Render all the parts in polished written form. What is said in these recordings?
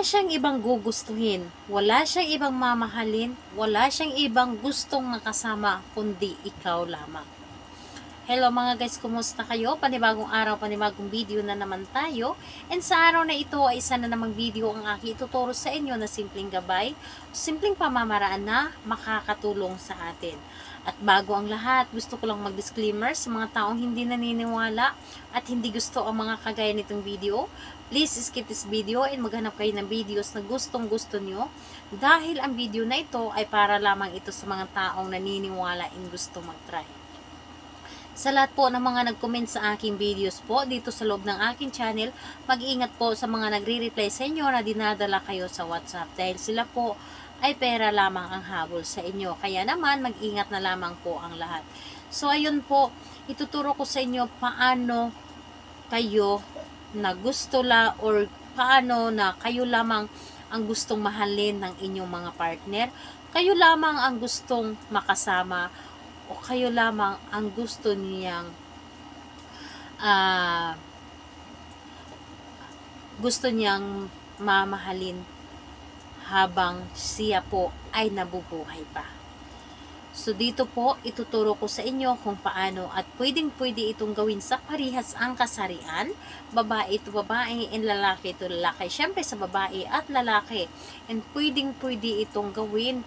siyang ibang gugustuhin, wala siyang ibang mamahalin, wala siyang ibang gustong makasama kundi ikaw lamang. Hello mga guys, kumusta kayo? Panibagong araw, panibagong video na naman tayo. And sa araw na ito ay isa na namang video ang aking ituturo sa inyo na simpleng gabay, simpleng pamamaraan na makakatulong sa atin. At bago ang lahat, gusto ko lang mag-disclaimer sa mga taong hindi naniniwala at hindi gusto ang mga kagaya nitong video. Please skip this video and maghanap kayo ng videos na gustong gusto nyo dahil ang video na ito ay para lamang ito sa mga taong naniniwala and gusto mag-try. Sa lahat po ng mga nag-comment sa aking videos po dito sa loob ng aking channel, mag-iingat po sa mga nagre-reply sa inyo na dinadala kayo sa WhatsApp dahil sila po ay pera lamang ang habol sa inyo. Kaya naman, mag-ingat na lamang po ang lahat. So, ayun po, ituturo ko sa inyo paano kayo na gusto la or paano na kayo lamang ang gustong mahalin ng inyong mga partner. Kayo lamang ang gustong makasama o kayo lamang ang gusto niyang mamahalin habang siya po ay nabubuhay pa. So dito po ituturo ko sa inyo kung paano at pwedeng-pwede itong gawin sa parihas ang kasarian, babae to babae and lalaki to lalaki. Syempre sa babae at lalaki. And pwedeng-pwede itong gawin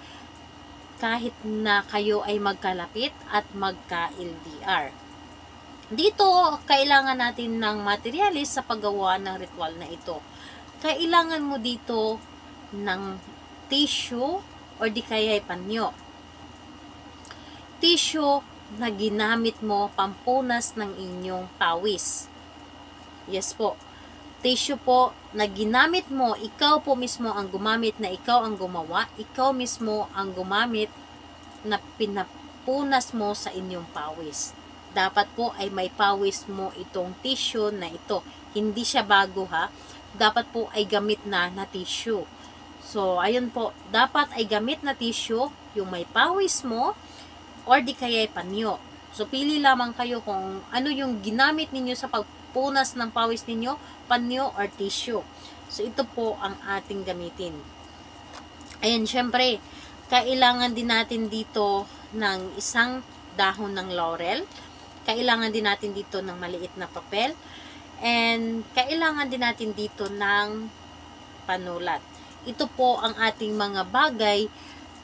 kahit na kayo ay magkalapit at magka-LDR. Dito, kailangan natin ng materialis sa paggawa ng ritual na ito. Kailangan mo dito ng tissue or di kaya panyo. Tissue na ginamit mo pampunas ng inyong pawis. Yes po. Tissue po na ginamit mo, ikaw po mismo ang gumamit na ikaw ang gumawa, ikaw mismo ang gumamit na pinapunas mo sa inyong pawis. Dapat po ay may pawis mo itong tissue na ito. Hindi siya bago ha. Dapat po ay gamit na tissue. So, ayun po. Dapat ay gamit na tissue, yung may pawis mo, or di kaya panyo. So, pili lamang kayo kung ano yung ginamit ninyo sa pagpunas ng pawis ninyo, panyo or tissue. So, ito po ang ating gamitin. Ayan, syempre, kailangan din natin dito ng isang dahon ng laurel. Kailangan din natin dito ng maliit na papel. And, kailangan din natin dito ng panulat. Ito po ang ating mga bagay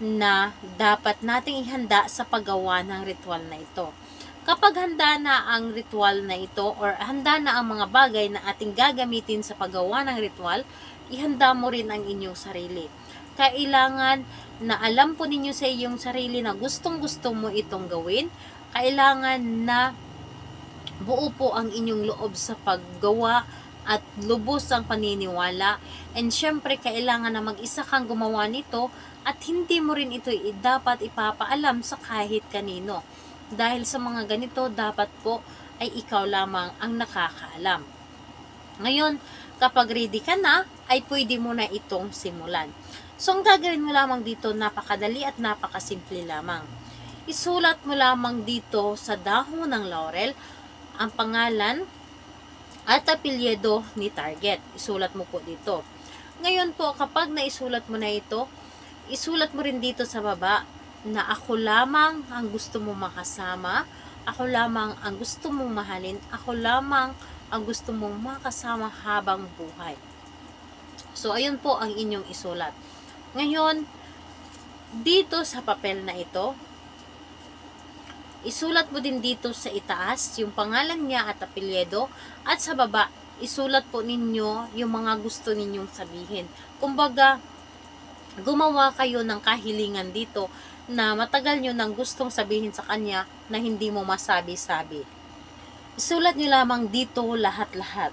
na dapat nating ihanda sa paggawa ng ritual na ito. Kapag handa na ang ritual na ito or handa na ang mga bagay na ating gagamitin sa paggawa ng ritual, ihanda mo rin ang inyong sarili. Kailangan na alam po ninyo sa iyong sarili na gustong-gusto mo itong gawin. Kailangan na buo po ang inyong loob sa paggawa at lubos ang paniniwala. And syempre, kailangan na mag-isa kang gumawa nito at hindi mo rin ito dapat ipapaalam sa kahit kanino. Dahil sa mga ganito, dapat po ay ikaw lamang ang nakakaalam. Ngayon, kapag ready ka na, ay pwede mo na itong simulan. So, ang gagawin mo lamang dito, napakadali at napakasimple lamang. Isulat mo lamang dito sa dahon ng laurel ang pangalan at apelyido ni target. Isulat mo po dito. Ngayon po, kapag naisulat mo na ito, isulat mo rin dito sa baba na ako lamang ang gusto mong makasama, ako lamang ang gusto mong mahalin, ako lamang ang gusto mong makasama habang buhay. So, ayun po ang inyong isulat. Ngayon, dito sa papel na ito, isulat mo din dito sa itaas yung pangalan niya at apelyido at sa baba, isulat po ninyo yung mga gusto ninyong sabihin. Kumbaga, gumawa kayo ng kahilingan dito na matagal nyo nang gustong sabihin sa kanya na hindi mo masabi-sabi. Isulat nyo lamang dito lahat-lahat.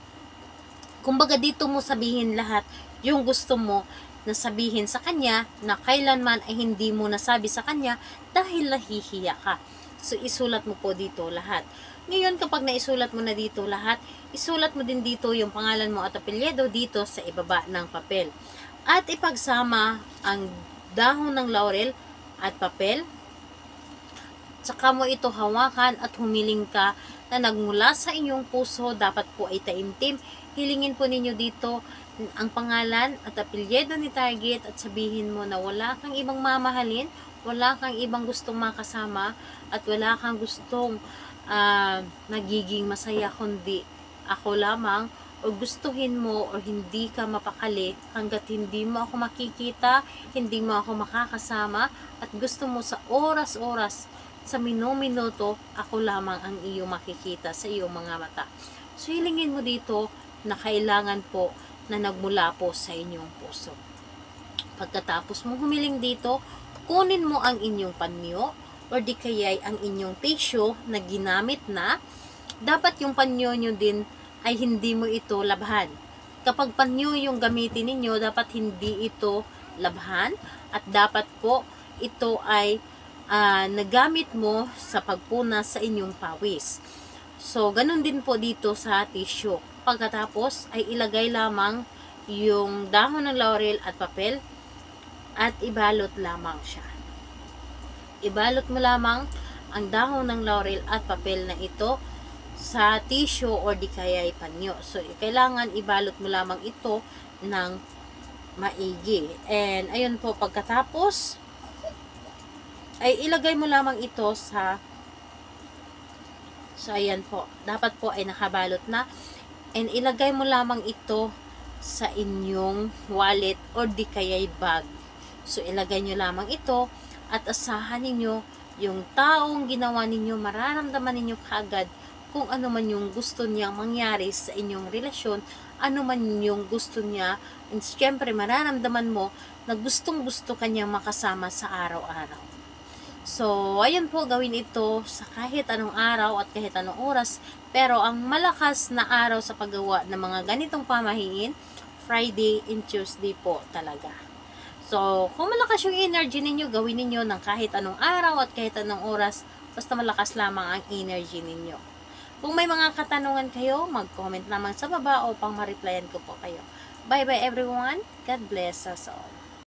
Kumbaga, dito mo sabihin lahat yung gusto mo na sabihin sa kanya na kailanman ay hindi mo nasabi sa kanya dahil nahihiya ka. So, isulat mo po dito lahat. Ngayon, kapag naisulat mo na dito lahat, isulat mo din dito yung pangalan mo at apelyido dito sa ibaba ng papel. At ipagsama ang dahon ng laurel at papel. Saka mo ito hawakan at humiling ka na nagmula sa inyong puso, dapat po ay taimtim. Hilingin po ninyo dito ang pangalan at apelyido ni target at sabihin mo na wala kang ibang mamahalin, wala kang ibang gustong makasama, at wala kang gustong nagiging masaya kundi ako lamang, o gustuhin mo o hindi ka mapakali hanggat hindi mo ako makikita, hindi mo ako makakasama, at gusto mo sa oras-oras, sa minuto, ako lamang ang iyong makikita sa iyong mga mata. So, hilingin mo dito na kailangan po na nagmula po sa inyong puso. Pagkatapos mo humiling dito, kunin mo ang inyong panyo or di kaya'y ang inyong tissue na ginamit na. Dapat yung panyo nyo din ay hindi mo ito labhan. Kapag panyo yung gamitin ninyo, dapat hindi ito labhan at dapat po ito ay nagamit mo sa pagpunas sa inyong pawis. So, ganun din po dito sa tissue. Pagkatapos ay ilagay lamang yung dahon ng laurel at papel at ibalot lamang siya. Ibalot mo lamang ang dahon ng laurel at papel na ito sa tissue or di kaya ay panyo. So, kailangan ibalot mo lamang ito ng maigi. And, ayun po, pagkatapos, ay ilagay mo lamang ito sa so, ayan po. Dapat po ay nakabalot na. And, ilagay mo lamang ito sa inyong wallet or di kaya ay bag. So, ilagay nyo lamang ito at asahan ninyo yung taong ginawa ninyo, mararamdaman ninyo kaagad kung ano man yung gusto niyang mangyari sa inyong relasyon, ano man yung gusto niya, and syempre mararamdaman mo na gustong-gusto kanyang makasama sa araw-araw. So, ayun po, gawin ito sa kahit anong araw at kahit anong oras, pero ang malakas na araw sa paggawa ng mga ganitong pamahiin, Friday and Tuesday po talaga. So, kung malakas yung energy ninyo, gawin ninyo ng kahit anong araw at kahit anong oras, basta malakas lamang ang energy ninyo. Kung may mga katanungan kayo, mag-comment naman sa baba upang ma-replyan ko po kayo. Bye-bye everyone. God bless us all.